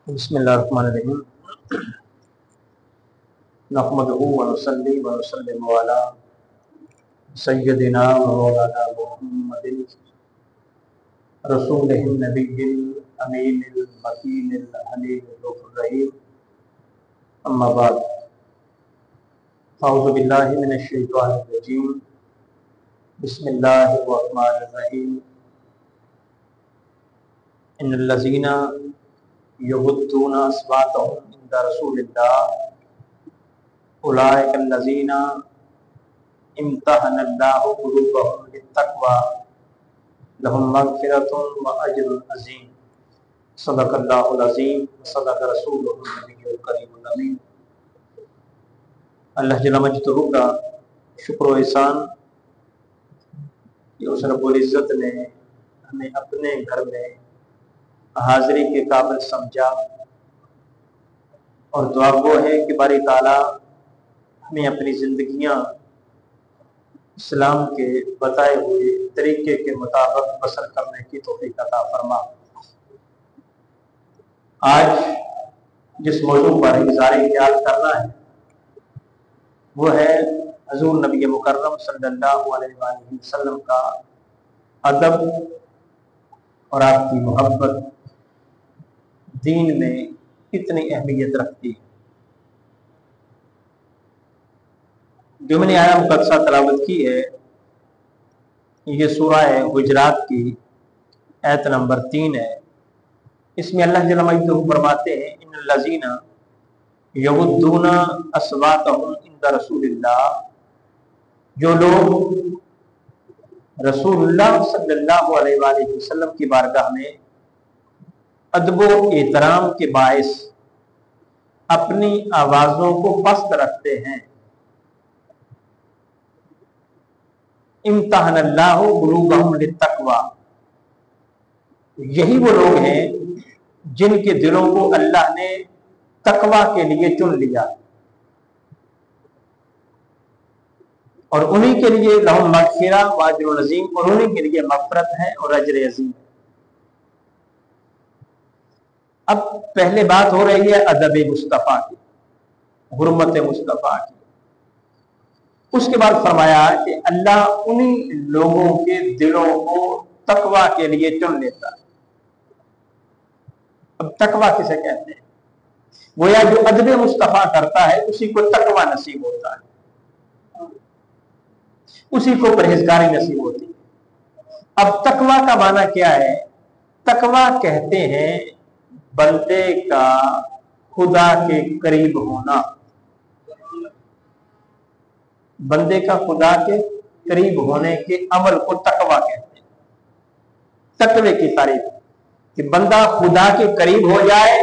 بسم اللہ الرحمن الرحیم نحمدہ ونصلی ونسلم علی سیدنا مولانا محمد رسول النبی الامین المکین الحلیم الرحیم اما بعد اعوذ باللہ من الشیطان الرجیم بسم اللہ الرحمن الرحیم ان الذین یغضون اصواتهم عند رسول اللہ اولئک الذین امتحن اللہ قلوبهم للتقوی لهم مغفرۃ واجر عظیم صدق اللہ العظیم صدق رسولہ النبی الکریم الامین۔ اللہ جل مجدہ کا شکر و احسان کہ اس رب العزت نے ہمیں اپنے گھر میں حاضری کے قابل سمجھا، اور دعا وہ ہے کہ باری تعالیٰ ہمیں اپنی زندگیاں اسلام کے بتائے ہوئے طریقے کے مطابق بسر کرنے کی توفیق عطا فرما۔ آج جس موضوع پر اظہار خیال کرنا ہے وہ ہے حضور نبی مکرم صلی اللہ علیہ وآلہ وسلم کا ادب اور آپ کی محبت دین میں کتنی اہمیت رکھتی ہے۔ جو میں نے آیا مقدسہ تلاوت کی ہے یہ سورہ حجرات کی آیت نمبر 3 ہے۔ اس میں اللہ جل مجدہ فرماتے ہیں ان الذین یغضون اصواتهم عند رسول اللہ، جو لوگ رسول اللہ صلی اللہ علیہ وآلہ وسلم کی بارگاہ میں ادب و احترام کے باعث اپنی آوازوں کو پست رکھتے ہیں، امتحن اللہ قلوبهم للتقوی، یہی وہ لوگ ہیں جن کے دلوں کو اللہ نے تقوی کے لیے چن لیا، اور انہی کے لیے لہم مغفرہ واجر عظیم، اور انہی کے لیے مغفرت ہے اور اجر عظیم۔ اب پہلے بات ہو رہی ہے ادب مصطفیٰ کی، حرمت مصطفیٰ کی۔ اس کے بعد فرمایا کہ اللہ انہی لوگوں کے دلوں کو تقوی کے لیے چن لیتا ہے۔ اب تقوی کسے کہتے ہیں؟ گویا جو ادب مصطفیٰ کرتا ہے اسی کو تقوی نصیب ہوتا ہے، اسی کو پرہیزگاری نصیب ہوتی ہے۔ اب تقوی کا معنی کیا ہے؟ تقوی کہتے ہیں بندے کا خدا کے قریب ہونا، بندے کا خدا کے قریب ہونے کے عمل کو تقوی کہتے ہیں۔ تقوی کی تعریف کہ بندہ خدا کے قریب ہو جائے،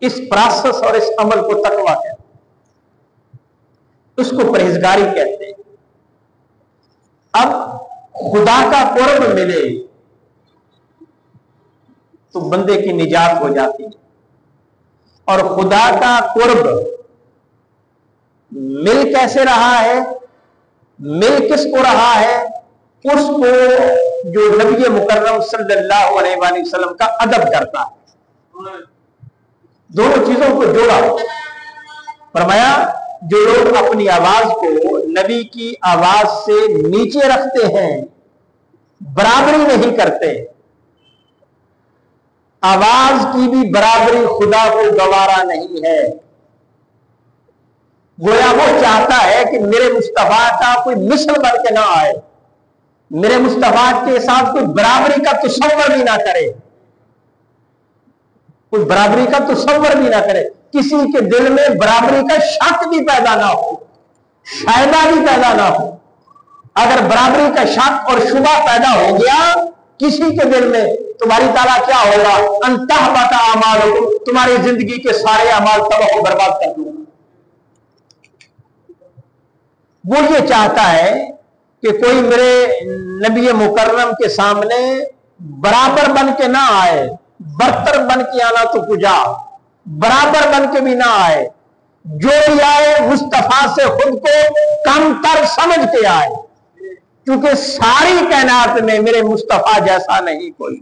اس پروسیس اور اس عمل کو تقوی کہتے ہیں، اس کو پرہیزگاری کہتے ہیں۔ اب خدا کا قرب ملے تو بندے کی نجات ہو جاتی ہے، اور خدا کا قرب مل کیسے رہا ہے؟ مل کس کو رہا ہے؟ اس کو جو نبی مکرم صلی اللہ علیہ وآلہ وسلم کا ادب کرتا ہے۔ دونوں چیزوں کو جوڑا، فرمایا جو لوگ اپنی آواز کو نبی کی آواز سے نیچے رکھتے ہیں، برابری نہیں کرتے، آواز کی بھی برابری خدا کو گوارا نہیں ہے۔ گویا وہ چاہتا ہے کہ میرے مصطفیٰ کا کوئی مثل بن کے نہ آئے، میرے مصطفیٰ کے ساتھ کوئی برابری کا تصور بھی نہ کرے، کوئی برابری کا تصور بھی نہ کرے، کسی کے دل میں برابری کا شک بھی پیدا نہ ہو، شائبہ بھی پیدا نہ ہو۔ اگر برابری کا شک اور شبہ پیدا ہو گیا کسی کے دل میں، تمہاری تعالیٰ کیا ہوگا؟ انتحبط اعمالکم، تمہاری زندگی کے سارے اعمال تباہ و برباد کر دوں گا۔ وہ یہ چاہتا ہے کہ کوئی میرے نبی مکرم کے سامنے برابر بن کے نہ آئے، برتر بن کے آنا تو کجا، برابر بن کے بھی نہ آئے، جو بھی آئے مصطفیٰ سے خود کو کم تر سمجھ کے آئے، کیونکہ ساری کائنات میں میرے مصطفیٰ جیسا نہیں کوئی۔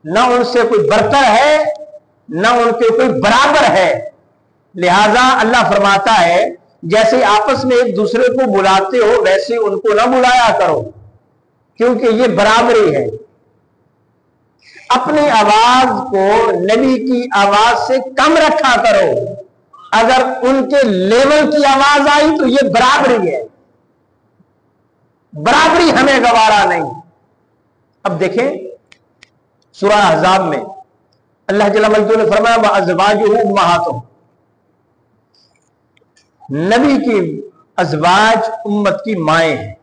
نہ ان سے کوئی برتر ہے نہ ان کے کوئی برابر ہے. لہذا اللہ فرماتا ہے جیسے آپس میں ایک دوسرے کو بلاتے ہو ویسے ان کو نہ بلایا کرو کیونکہ یہ برابری ہے. اپنی آواز کو نبی کی آواز سے کم رکھا کرو. اگر ان کے لیول کی آواز آئی تو یہ برابری ہے. برابری ہمیں گوارا نہیں. اب دیکھیں سورہ احزاب میں اللہ جل مجدہ نے فرمایا وَأَزْوَاجُهُ أُمَّهَاتُهُمْ. نبی کی ازواج امت کی مائیں ہیں.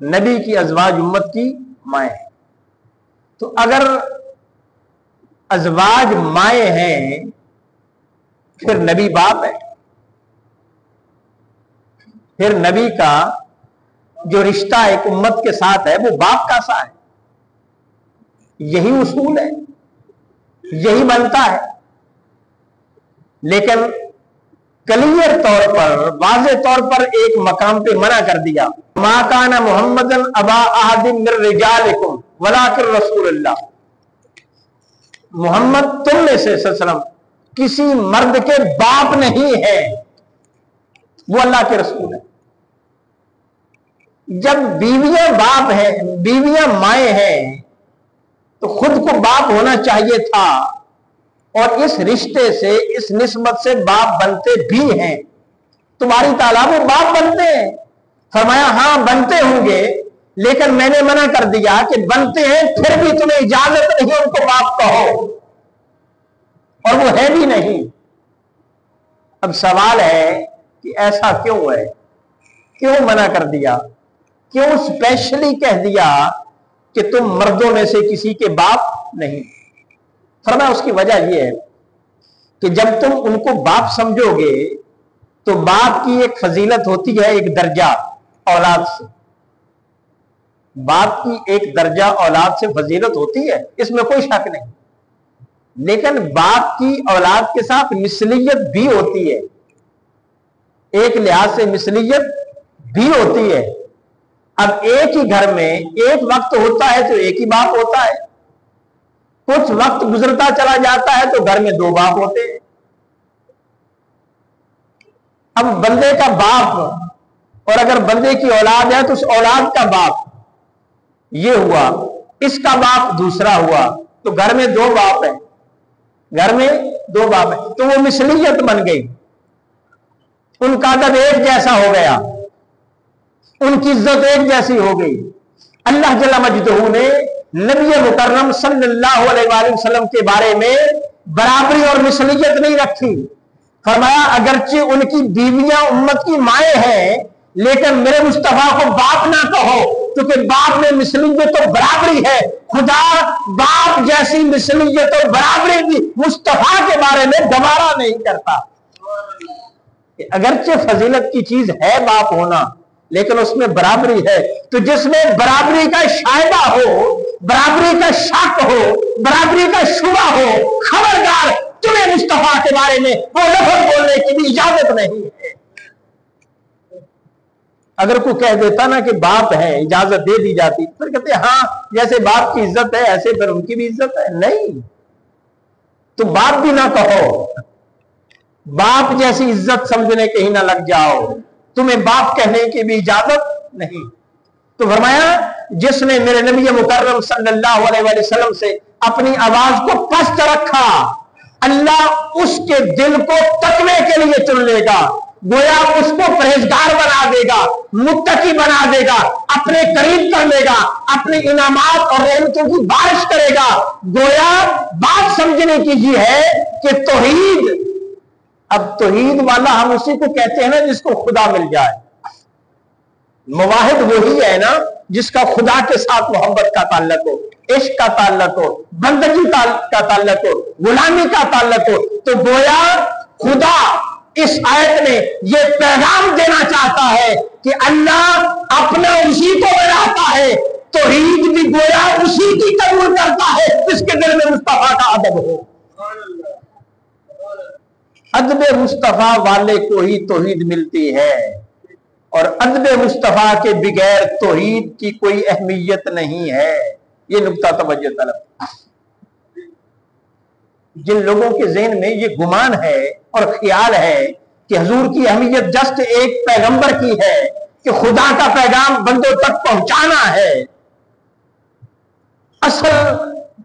نبی کی ازواج امت کی مائیں ہیں. تو اگر ازواج مائیں ہیں پھر نبی باپ ہے. پھر نبی کا جو رشتہ ایک امت کے ساتھ ہے وہ باپ کا سا ہے. یہی اصول ہے, یہی بنتا ہے. لیکن کلیئر طور پر واضح طور پر ایک مقام پہ منع کر دیا ما کان محمد ابا احد من رجالکم ولکن رسول اللہ. محمد تم میں سے صلی اللہ علیہ وسلم کسی مرد کے باپ نہیں ہے, وہ اللہ کے رسول ہے. جب بیویاں باپ ہیں, بیویاں مائیں ہیں تو خود کو باپ ہونا چاہیے تھا اور اس رشتے سے اس نسبت سے باپ بنتے بھی ہیں. تمہاری تعالیٰ وہ باپ بنتے ہیں. فرمایا ہاں بنتے ہوں گے لیکن میں نے منع کر دیا کہ بنتے ہیں پھر بھی تمہیں اجازت نہیں ان کو باپ کہو, اور وہ ہے بھی نہیں. اب سوال ہے کہ ایسا کیوں ہے, کیوں منع کر دیا, کیوں اسپیشلی کہہ دیا کہ تم مردوں میں سے کسی کے باپ نہیں. فرمایا اس کی وجہ یہ ہے کہ جب تم ان کو باپ سمجھو گے تو باپ کی ایک فضیلت ہوتی ہے, ایک درجہ اولاد سے. باپ کی ایک درجہ اولاد سے فضیلت ہوتی ہے, اس میں کوئی شک نہیں. لیکن باپ کی اولاد کے ساتھ مثلیت بھی ہوتی ہے, ایک لحاظ سے مثلیت بھی ہوتی ہے. اب ایک ہی گھر میں ایک وقت ہوتا ہے تو ایک ہی باپ ہوتا ہے, کچھ وقت گزرتا چلا جاتا ہے تو گھر میں دو باپ ہوتے ہیں. اب بندے کا باپ اور اگر بندے کی اولاد ہے تو اس اولاد کا باپ یہ ہوا, اس کا باپ دوسرا ہوا, تو گھر میں دو باپ ہیں, گھر میں دو باپ ہیں. تو وہ مثلیت بن گئی, ان کا ادب ایک جیسا ہو گیا, ان کی عزت ایک جیسی ہو گئی. اللہ جل مجدہ نے نبی مکرم صلی اللہ علیہ وآلہ وسلم کے بارے میں برابری اور مثلیت نہیں رکھی. فرمایا اگرچہ ان کی بیویاں امت کی مائیں ہیں لیکن میرے مصطفیٰ کو باپ نہ کہو کیونکہ باپ میں مثلیت اور برابری ہے. خدا باپ جیسی مثلیت اور برابری بھی مصطفیٰ کے بارے میں گوارا نہیں کرتا. اگرچہ فضیلت کی چیز ہے باپ ہونا لیکن اس میں برابری ہے, تو جس میں برابری کا شائبہ ہو, برابری کا شک ہو, برابری کا شبہ ہو, خبردار تمہیں مصطفیٰ کے بارے میں وہ لفظ بولنے کی بھی اجازت نہیں ہے. اگر کوئی کہہ دیتا نا کہ باپ ہے اجازت دے دی جاتی, پھر کہتے ہیں ہاں جیسے باپ کی عزت ہے ایسے پھر ان کی بھی عزت ہے. نہیں, تو باپ بھی نہ کہو, باپ جیسی عزت سمجھنے کہیں نہ لگ جاؤ, تمہیں باپ کہنے کی بھی اجازت نہیں. تو فرمایا جس نے میرے نبی مکرم صلی اللہ علیہ وآلہ وسلم سے اپنی آواز کو پست رکھا, اللہ اس کے دل کو تقوی کے لیے چن لے گا, گویا اس کو پرہیزگار بنا دے گا, متقی بنا دے گا, اپنے قریب کر لے گا, اپنے انعامات اور رحمتوں کی بارش کرے گا. گویا بات سمجھنے کی یہ ہے کہ توحید, اب توحید والا ہم اسی کو کہتے ہیں نا جس کو خدا مل جائے. مواحد وہی ہے نا جس کا خدا کے ساتھ محبت کا تعلق ہو, عشق کا تعلق ہو, بندگی کا تعلق ہو, غلامی کا تعلق ہو. تو گویا خدا اس آیت میں یہ پیغام دینا چاہتا ہے کہ اللہ اپنا اسی کو بناتا ہے, توحید بھی گویا اسی کی قبول کرتا ہے جس کے دل میں مصطفیٰ کا ادب ہو. ادب مصطفیٰ والے کو ہی توحید ملتی ہے, اور ادب مصطفیٰ کے بغیر توحید کی کوئی اہمیت نہیں ہے. یہ نقطہ توجہ طلب. جن لوگوں کے ذہن میں یہ گمان ہے اور خیال ہے کہ حضور کی اہمیت جسٹ ایک پیغمبر کی ہے کہ خدا کا پیغام بندوں تک پہنچانا ہے، اصل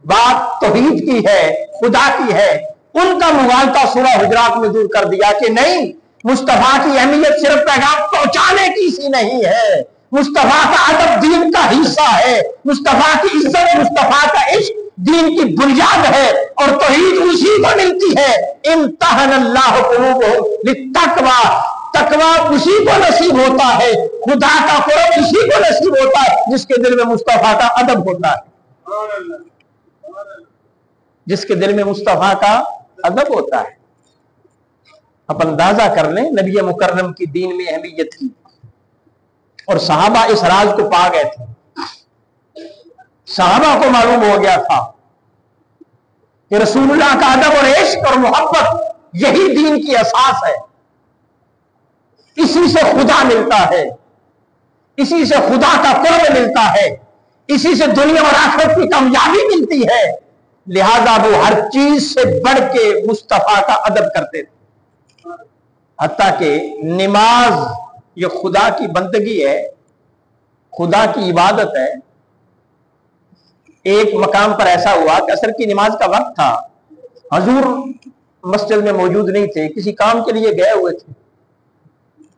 بات توحید کی ہے، خدا کی ہے، ان کا مغالطہ سورہ حجرات میں دور کر دیا کہ نہیں، مصطفیٰ کی اہمیت صرف پیغام پہنچانے کی سی نہیں ہے، مصطفیٰ کا ادب دین کا حصہ ہے، مصطفیٰ کی عزت، مصطفیٰ کا عشق دین کی بنیاد ہے، اور توحید اسی کو ملتی ہے. امتحن اللہ قلوبہم للتقوی، تقوی اسی کو نصیب ہوتا ہے، خدا کا قرب اسی کو نصیب ہوتا ہے جس کے دل میں مصطفیٰ کا ادب ہوتا ہے، جس کے دل میں مصطفیٰ کا ادب ہوتا ہے. آپ اندازہ کر لیں نبی مکرم کی دین میں اہمیت کی، اور صحابہ اس راز کو پا گئے تھے. صحابہ کو معلوم ہو گیا تھا کہ رسول اللہ کا ادب اور عشق اور محبت یہی دین کی اساس ہے، اسی سے خدا ملتا ہے، اسی سے خدا کا قرب ملتا ہے، اسی سے دنیا اور آخرت کی کامیابی ملتی ہے. لہذا وہ ہر چیز سے بڑھ کے مصطفیٰ کا ادب کرتے تھے. حتیٰ کہ نماز یہ خدا کی بندگی ہے، خدا کی عبادت ہے. ایک مقام پر ایسا ہوا کہ عصر کی نماز کا وقت تھا، حضور مسجد میں موجود نہیں تھے، کسی کام کے لیے گئے ہوئے تھے،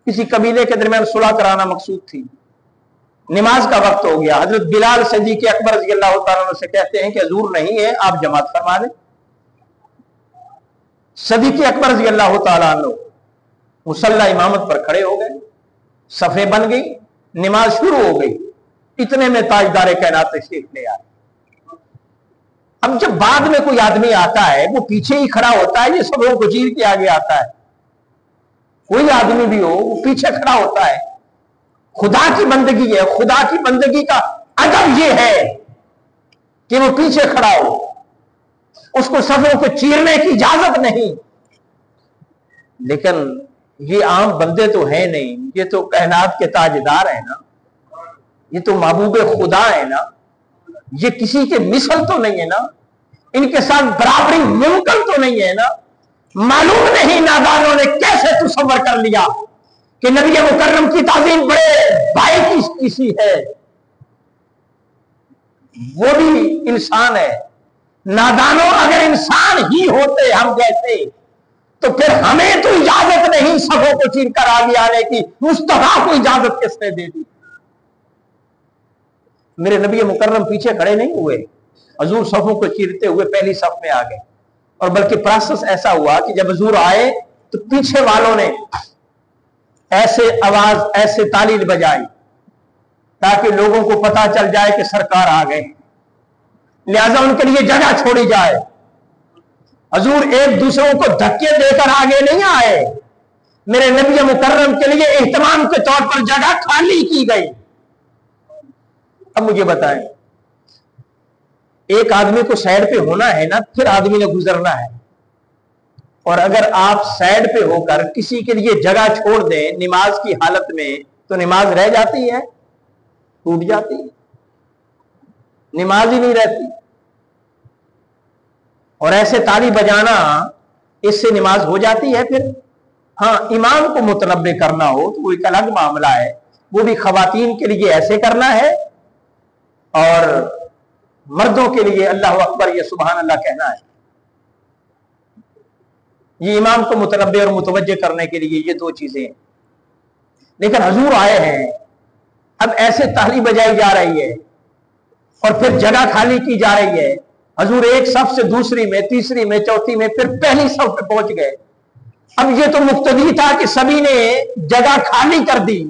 کسی قبیلے کے درمیان صلح کرانا مقصود تھی. نماز کا وقت ہو گیا. حضرت بلال صدیق اکبر رضی اللہ تعالیٰ عنہ سے کہتے ہیں کہ حضور نہیں ہے، آپ جماعت فرما دیں. صدیق اکبر رضی اللہ تعالیٰ عنہ مصلی امامت پر کھڑے ہو گئے، صفیں بن گئی، نماز شروع ہو گئی. اتنے میں تاجدار کائنات تشریف لے آئے. اب جب بعد میں کوئی آدمی آتا ہے وہ پیچھے ہی کھڑا ہوتا ہے، یہ سبوں کو چیر کے آگے آتا ہے. کوئی آدمی بھی ہو وہ پیچھے کھڑا ہوتا ہے. خدا کی بندگی ہے، خدا کی بندگی کا ادب یہ ہے کہ وہ پیچھے کھڑا ہو، اس کو صفوں کو چیرنے کی اجازت نہیں. لیکن یہ عام بندے تو ہیں نہیں، یہ تو کائنات کے تاجدار ہیں نا، یہ تو محبوب خدا ہے نا، یہ کسی کے مثل تو نہیں ہے نا، ان کے ساتھ برابری ممکن تو نہیں ہے نا. معلوم نہیں نادانوں نے کیسے تصور کر لیا کہ نبی مکرم کی تعظیم بڑے بھائی کی کسی ہے، وہ بھی انسان ہے. نادانوں اگر انسان ہی ہوتے ہم جیسے تو پھر ہمیں تو اجازت نہیں صفوں کو چیر کر آگے آنے کی، مصطفیٰ کو اجازت کس نے دے دی؟ میرے نبی مکرم پیچھے کھڑے نہیں ہوئے، حضور صفوں کو چیرتے ہوئے پہلی صف میں آ گئے. اور بلکہ پروسیس ایسا ہوا کہ جب حضور آئے تو پیچھے والوں نے ایسے آواز، ایسے تالیل بجائی تاکہ لوگوں کو پتا چل جائے کہ سرکار آ گئے، لہذا ان کے لیے جگہ چھوڑی جائے. حضور ایک دوسروں کو دھکے دے کر آگے نہیں آئے، میرے نبی مکرم کے لیے اہتمام کے طور پر جگہ خالی کی گئی. اب مجھے بتائیں، ایک آدمی کو سائڈ پہ ہونا ہے نا، پھر آدمی نے گزرنا ہے. اور اگر آپ سائڈ پہ ہو کر کسی کے لیے جگہ چھوڑ دیں نماز کی حالت میں تو نماز رہ جاتی ہے، ٹوٹ جاتی ہے، نماز ہی نہیں رہتی. اور ایسے تالی بجانا، اس سے نماز ہو جاتی ہے پھر؟ ہاں، امام کو متنبع کرنا ہو تو وہ ایک الگ معاملہ ہے، وہ بھی خواتین کے لیے ایسے کرنا ہے اور مردوں کے لیے اللہ اکبر یا سبحان اللہ کہنا ہے. یہ امام کو متنبع اور متوجہ کرنے کے لیے یہ دو چیزیں ہیں. لیکن حضور آئے ہیں، اب ایسے تالی بجائی جا رہی ہے اور پھر جگہ خالی کی جا رہی ہے. حضور ایک صف سے دوسری میں، تیسری میں، چوتھی میں، پھر پہلی صف پہ پہنچ گئے. اب یہ تو مقتدی تھا کہ سبھی نے جگہ خالی کر دی.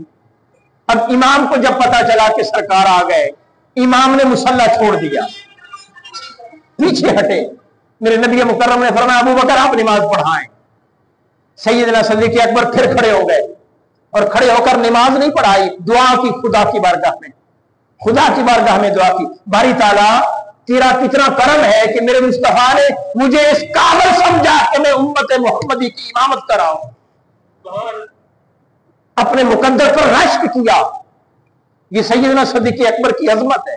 اب امام کو جب پتا چلا کہ سرکار آ گئے، امام نے مصلی چھوڑ دیا، پیچھے ہٹے. میرے نبی مکرم نے فرمایا ابو بکر آپ نماز پڑھائیں. سیدنا صدیق اکبر پھر کھڑے ہو گئے اور کھڑے ہو کر نماز نہیں پڑھائی، دعا کی خدا کی بارگاہ میں، خدا کی بارگاہ میں دعا کی، باری تعالیٰ تیرا کتنا کرم ہے کہ میرے مصطفیٰ نے مجھے اس قابل سمجھا کہ میں امت محمدی کی امامت کراؤں. اپنے مقدر پر رشک کیا. یہ سیدنا صدیق اکبر کی عظمت ہے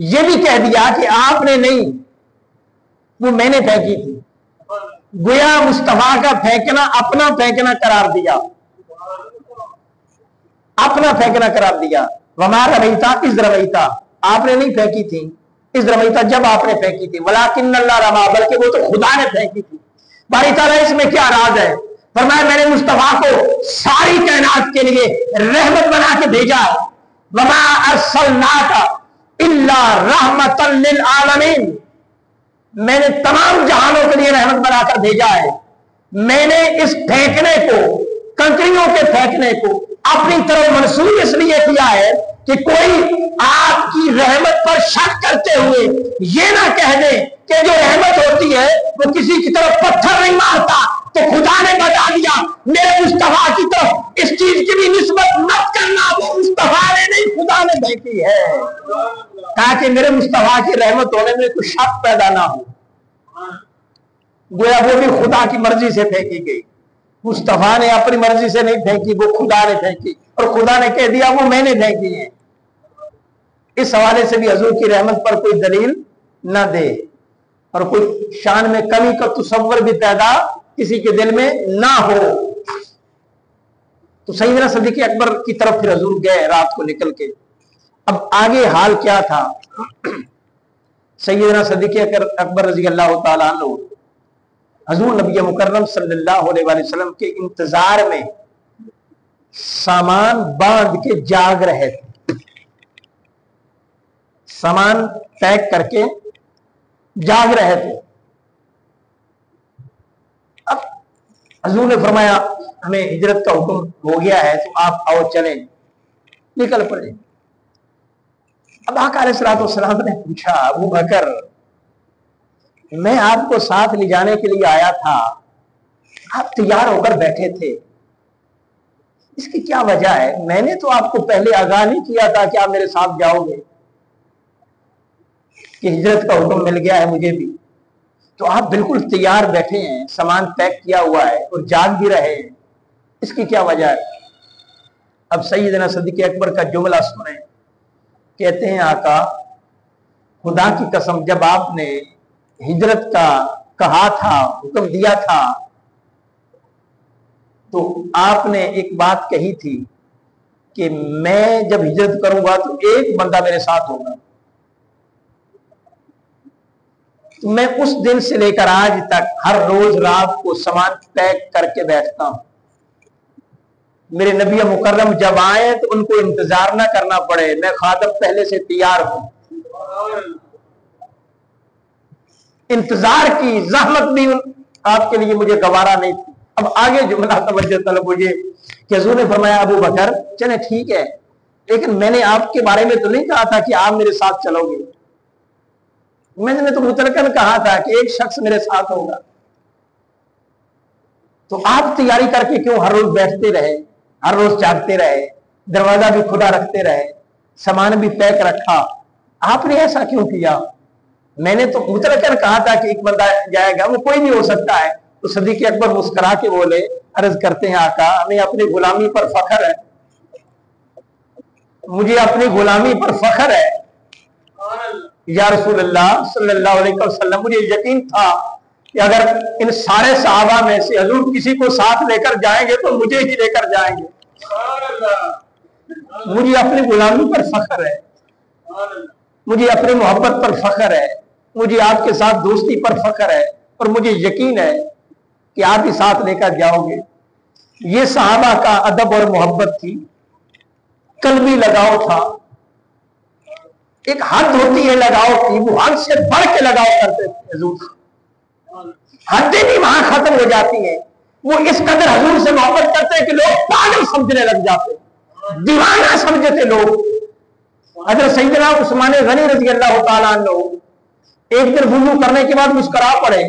یہ بھی کہہ دیا کہ آپ نے نہیں، وہ میں نے پھینکی تھی. گویا مصطفیٰ کا پھینکنا اپنا پھینکنا قرار دیا، اپنا پھینکنا قرار دیا. وما رمیتا اذ رمیتا، آپ نے نہیں پھینکی تھی، اذ رمیتا جب آپ نے پھینکی تھی، ولکن اللہ رما، بلکہ وہ تو خدا نے پھینکی تھی. باری تعالیٰ اس میں کیا راز ہے؟ فرمایا میں نے مصطفیٰ کو ساری کائنات کے لیے رحمت بنا کے بھیجا. وما ارسلناک الا رحمتا للعالمین، میں نے تمام جہانوں کے لیے رحمت بنا کر بھیجا ہے. میں نے اس پھینکنے کو، کنکریوں کے پھینکنے کو اپنی طرف منسوب اس لیے کیا ہے کہ کوئی آپ کی رحمت پر شک کرتے ہوئے یہ نہ کہہ دے کہ جو رحمت ہوتی ہے وہ کسی کی طرف پتھر نہیں مارتا. تو خدا نے بتا دیا میرے مصطفیٰ کی طرف اس چیز کی بھی نسبت مت کرنا، وہ مصطفیٰ نے نہیں خدا نے بھیجی ہے، تاکہ میرے مصطفیٰ کی رحمت ہونے میں کوئی شک پیدا نہ ہو. گویا وہ بھی خدا کی مرضی سے پھینکی گئی. مصطفیٰ نے اپنی مرضی سے نہیں پھینکی، وہ خدا نے پھینکی، اور خدا نے کہہ دیا وہ میں نے پھینکی ہے. اس حوالے سے بھی حضور کی رحمت پر کوئی دلیل نہ دے اور کوئی شان میں کمی کا تصور بھی پیدا کسی کے دل میں نہ ہو. تو سیدنا صدیق اکبر کی طرف پھر حضور گئے رات کو نکل کے. اب آگے حال کیا تھا؟ سیدنا صدیق اکبر رضی اللہ تعالیٰ عنہ حضور نبی مکرم صلی اللہ علیہ وآلہ وسلم کے انتظار میں سامان باندھ کے جاگ رہے تھے، سامان پیک کر کے جاگ رہے تھے. اب حضور نے فرمایا ہمیں ہجرت کا حکم ہو گیا ہے تو آپ آؤ چلیں، نکل پڑے. اب آقا علیہ الصلوۃ والسلام نے پوچھا ابو بکر میں آپ کو ساتھ لے جانے کے لیے آیا تھا، آپ تیار ہو کر بیٹھے تھے، اس کی کیا وجہ ہے؟ میں نے تو آپ کو پہلے آگاہ نہیں کیا تھا کہ آپ میرے ساتھ جاؤ گے، کہ ہجرت کا حکم مل گیا ہے مجھے بھی، تو آپ بالکل تیار بیٹھے ہیں، سامان پیک کیا ہوا ہے اور جاگ بھی رہے ہیں، اس کی کیا وجہ ہے؟ اب سیدنا صدیق اکبر کا جملہ سنیں. کہتے ہیں آقا خدا کی قسم جب آپ نے ہجرت کا کہا تھا، حکم دیا تھا، تو آپ نے ایک بات کہی تھی کہ میں جب ہجرت کروں گا تو ایک بندہ میرے ساتھ ہوگا. تو میں اس دن سے لے کر آج تک ہر روز رات کو سامان پیک کر کے بیٹھتا ہوں. میرے نبی مکرم جب آئے تو ان کو انتظار نہ کرنا پڑے، میں خادم پہلے سے تیار ہوں. انتظار کی زحمت بھی آپ کے لیے مجھے گوارا نہیں تھی. اب آگے جملہ توجہ طلب ہو یہ کہ حضور نے فرمایا ابو بکر چلے ٹھیک ہے، لیکن میں نے آپ کے بارے میں تو نہیں کہا تھا کہ آپ میرے ساتھ چلو گے، میں نے تو مطلقاً کہا تھا کہ ایک شخص میرے ساتھ ہوگا. تو آپ تیاری کر کے کیوں ہر روز بیٹھتے رہے، ہر روز جاگتے رہے، دروازہ بھی کھلا رکھتے رہے، سامان بھی پیک رکھا، آپ نے ایسا کیوں کیا؟ میں نے تو مطلقاً کہا تھا کہ ایک بندہ جائے گا، وہ کوئی بھی ہو سکتا ہے. تو صدیق اکبر مسکرا کے بولے عرض کرتے ہیں آقا ہمیں اپنی غلامی پر فخر ہے، مجھے اپنی غلامی پر فخر ہے. یا رسول اللہ صلی اللہ علیہ وسلم مجھے یقین تھا کہ اگر ان سارے صحابہ میں سے حضور کسی کو ساتھ لے کر جائیں گے تو مجھے ہی لے کر جائیں گے. مجھے اپنی غلامی پر فخر ہے، مجھے اپنی محبت پر فخر ہے، مجھے آپ کے ساتھ دوستی پر فخر ہے، اور مجھے یقین ہے کہ آپ ہی ساتھ لے کر جاؤ گے. یہ صحابہ کا ادب اور محبت تھی، قلبی لگاؤ تھا. ایک حد ہوتی ہے لگاؤ کی، وہ حد سے بڑھ کے لگاؤ کرتے تھے حضور، حدیں بھی وہاں ختم ہو جاتی ہیں. وہ اس قدر حضور سے محبت کرتے ہیں کہ لوگ پاگل سمجھنے لگ جاتے، دیوانہ سمجھتے لوگ. حضرت سیدنا عثمان غنی رضی اللہ تعالیٰ عنہ ایک دن وضو کرنے کے بعد مسکرا پڑے.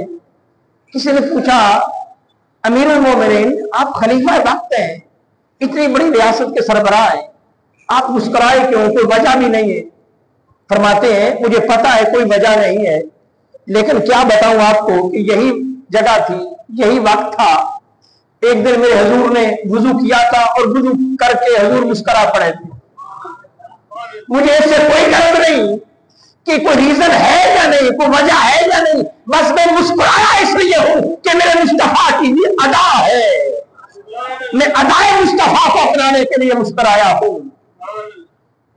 کسی نے پوچھا امیر المومنین آپ خلیفہ وقت ہیں، اتنی بڑی ریاست کے سربراہ ہیں، آپ مسکرائے کیوں؟ کوئی وجہ بھی نہیں ہے. فرماتے ہیں مجھے پتا ہے کوئی وجہ نہیں ہے، لیکن کیا بتاؤں آپ کو کہ یہی جگہ تھی، یہی وقت تھا. ایک دن میرے حضور نے وضو کیا تھا اور وضو کر کے حضور مسکرا پڑے تھے. مجھے اس سے کوئی غرض نہیں کہ کہ کوئی ریزن ہے یا نہیں, کوئی وجہ ہے یا نہیں, بس میں مسکرایا اس لیے ہوں کہ میرے مصطفیٰ کی بھی ادا ہے, میں ادائے مصطفیٰ کو اپنانے کے لیے مسکرایا ہوں.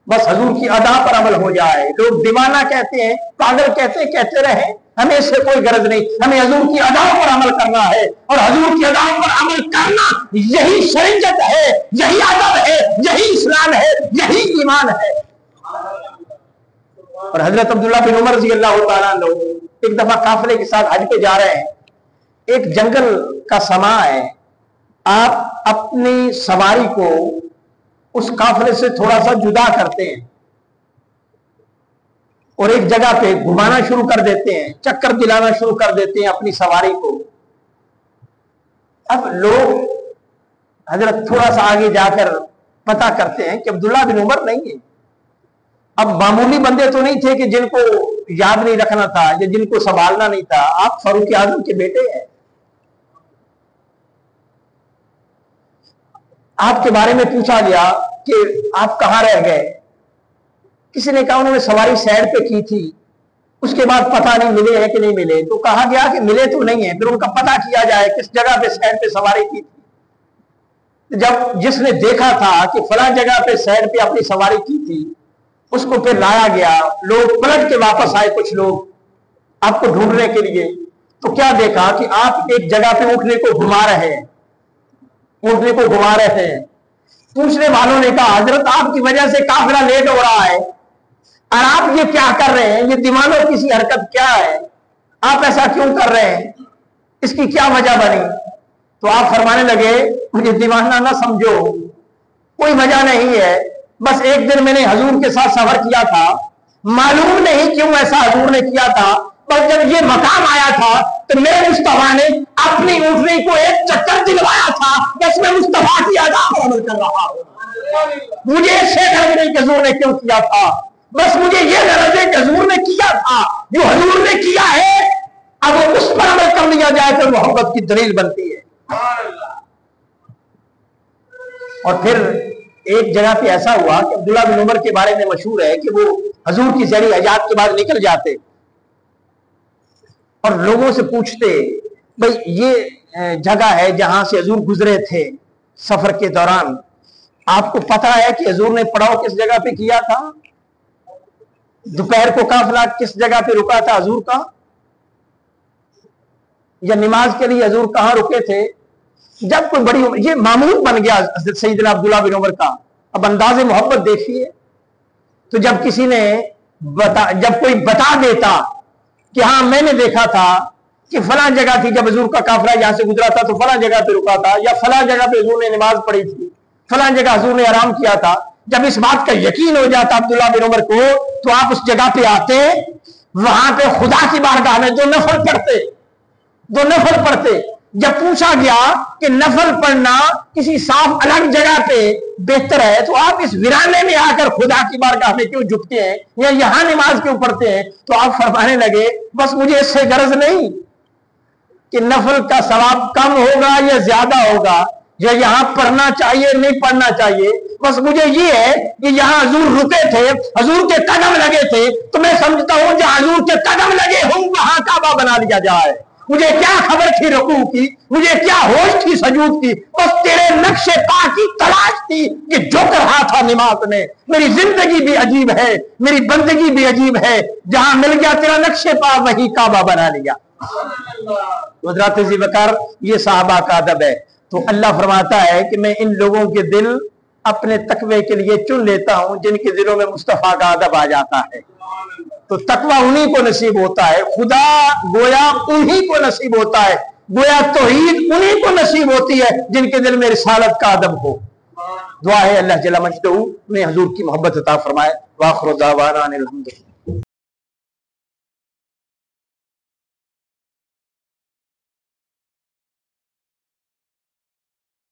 بس حضور کی ادا پر عمل ہو جائے. لوگ دیوانہ کہتے ہیں, پاگل کہتے رہے, ہمیں اس سے کوئی غرض نہیں. ہمیں حضور کی ادا پر عمل کرنا ہے, اور حضور کی ادا پر عمل کرنا یہی شریعت ہے, یہی ادب ہے, یہی اسلام ہے, یہی ایمان ہے. اور حضرت عبداللہ بن عمر رضی اللہ تعالیٰ عنہ ایک دفعہ قافلے کے ساتھ حج پہ جا رہے ہیں. ایک جنگل کا سما ہے, آپ اپنی سواری کو اس قافلے سے تھوڑا سا جدا کرتے ہیں اور ایک جگہ پہ گھمانا شروع کر دیتے ہیں, چکر دلانا شروع کر دیتے ہیں اپنی سواری کو. اب لوگ حضرت تھوڑا سا آگے جا کر پتا کرتے ہیں کہ عبداللہ بن عمر نہیں ہے. اب معمولی بندے تو نہیں تھے کہ جن کو یاد نہیں رکھنا تھا یا جن کو سنبھالنا نہیں تھا, آپ فاروق اعظم کے بیٹے ہیں. آپ کے بارے میں پوچھا گیا کہ آپ کہاں رہ گئے. کسی نے کہا انہوں نے سواری سائڈ پہ کی تھی, اس کے بعد پتہ نہیں ملے ہیں کہ نہیں ملے. تو کہا گیا کہ ملے تو نہیں ہیں, پھر ان کا پتہ کیا جائے کس جگہ پہ سائڈ پہ سواری کی تھی. جب جس نے دیکھا تھا کہ فلاں جگہ پہ سائڈ پہ اپنی سواری کی تھی, اس کو پھر لایا گیا. لوگ پلٹ کے واپس آئے, کچھ لوگ آپ کو ڈھونڈنے کے لیے. تو کیا دیکھا کہ آپ ایک جگہ پہ اونٹنے کو گھما رہے ہیں, اونٹنے کو گھما رہے ہیں. پوچھنے والوں نے کہا حضرت آپ کی وجہ سے قافلہ لیٹ ہو رہا ہے, اور آپ یہ کیا کر رہے ہیں, یہ دیوانوں کی سی حرکت کیا ہے, آپ ایسا کیوں کر رہے ہیں, اس کی کیا وجہ بنی. تو آپ فرمانے لگے مجھے دیوانہ نہ سمجھو, کوئی وجہ نہیں ہے, بس ایک دن میں نے حضور کے ساتھ سفر کیا تھا, معلوم نہیں کیوں ایسا حضور نے کیا تھا, پر جب یہ مقام آیا تھا تو میرے مصطفیٰ نے اپنی اونٹنی کو ایک چکر دلوایا تھا, بس میں مصطفیٰ کی ادا پر عمل کر رہا ہوں. مجھے اس سے غرض نہیں کہ حضور نے کیوں کیا تھا, بس مجھے یہ غرض ہے کہ حضور نے کیا تھا, جو حضور نے کیا ہے اب اس پر عمل کر لیا جائے تو محبت کی دلیل بنتی ہے. اور پھر ایک جگہ پہ ایسا ہوا کہ عبداللہ بن عمر کے بارے میں مشہور ہے کہ وہ حضور کی زہری حیات کے بعد نکل جاتے اور لوگوں سے پوچھتے بھئی یہ جگہ ہے جہاں سے حضور گزرے تھے سفر کے دوران, آپ کو پتا ہے کہ حضور نے پڑاؤ کس جگہ پہ کیا تھا, دوپہر کو قافلہ کس جگہ پہ رکا تھا حضور کا, یا نماز کے لیے حضور کہاں رکے تھے. جب کوئی بڑی یہ معمول بن گیا حضرت سیدنا عبداللہ بن عمر کا. اب انداز محبت دیکھیے, تو جب کسی نے جب کوئی بتا دیتا کہ ہاں میں نے دیکھا تھا کہ فلاں جگہ تھی, جب حضور کا قافلہ یہاں سے گزرا تھا تو فلاں جگہ پہ رکا تھا, یا فلاں جگہ پہ حضور نے نماز پڑھی تھی, فلاں جگہ حضور نے آرام کیا تھا, جب اس بات کا یقین ہو جاتا عبداللہ بن عمر کو تو آپ اس جگہ پہ آتے, وہاں پہ خدا کی بارگاہ میں دو نفل پڑھتے. جب پوچھا گیا کہ نفل پڑھنا کسی صاف الگ جگہ پہ بہتر ہے تو آپ اس ویرانے میں آ کر خدا کی بارگاہ میں کیوں جھکتے ہیں یا یہاں نماز کیوں پڑھتے ہیں. تو آپ فرمانے لگے بس مجھے اس سے غرض نہیں کہ نفل کا ثواب کم ہوگا یا زیادہ ہوگا, یا یہاں پڑھنا چاہیے نہیں پڑھنا چاہیے, بس مجھے یہ ہے کہ یہاں حضور رکے تھے, حضور کے قدم لگے تھے, تو میں سمجھتا ہوں جہاں حضور کے قدم لگے ہوں وہاں کعبہ بنا لیا جائے. مجھے کیا خبر تھی رکوع کی, مجھے کیا ہوش تھی سجود کی, بس تیرے نقش پا کی تلاش تھی کہ جو کر رہا تھا نماز میں. میری زندگی بھی عجیب ہے, میری بندگی بھی عجیب ہے, جہاں مل گیا تیرا نقش پا وہی کعبہ بنا لیا. حضرات ذی وقار یہ صحابہ کا ادب ہے. تو اللہ فرماتا ہے کہ میں ان لوگوں کے دل اپنے تقوی کے لیے چن لیتا ہوں جن کے دلوں میں مصطفیٰ کا ادب آ جاتا ہے. تو تقوی انہی کو نصیب ہوتا ہے, خدا گویا انہی کو نصیب ہوتا ہے, گویا توحید انہی کو نصیب ہوتی ہے جن کے دل میں رسالت کا ادب ہو. دعا ہے اللہ جل مجدہ انہیں حضور کی محبت عطا فرمائے. واخر دعوانا الحمدللہ.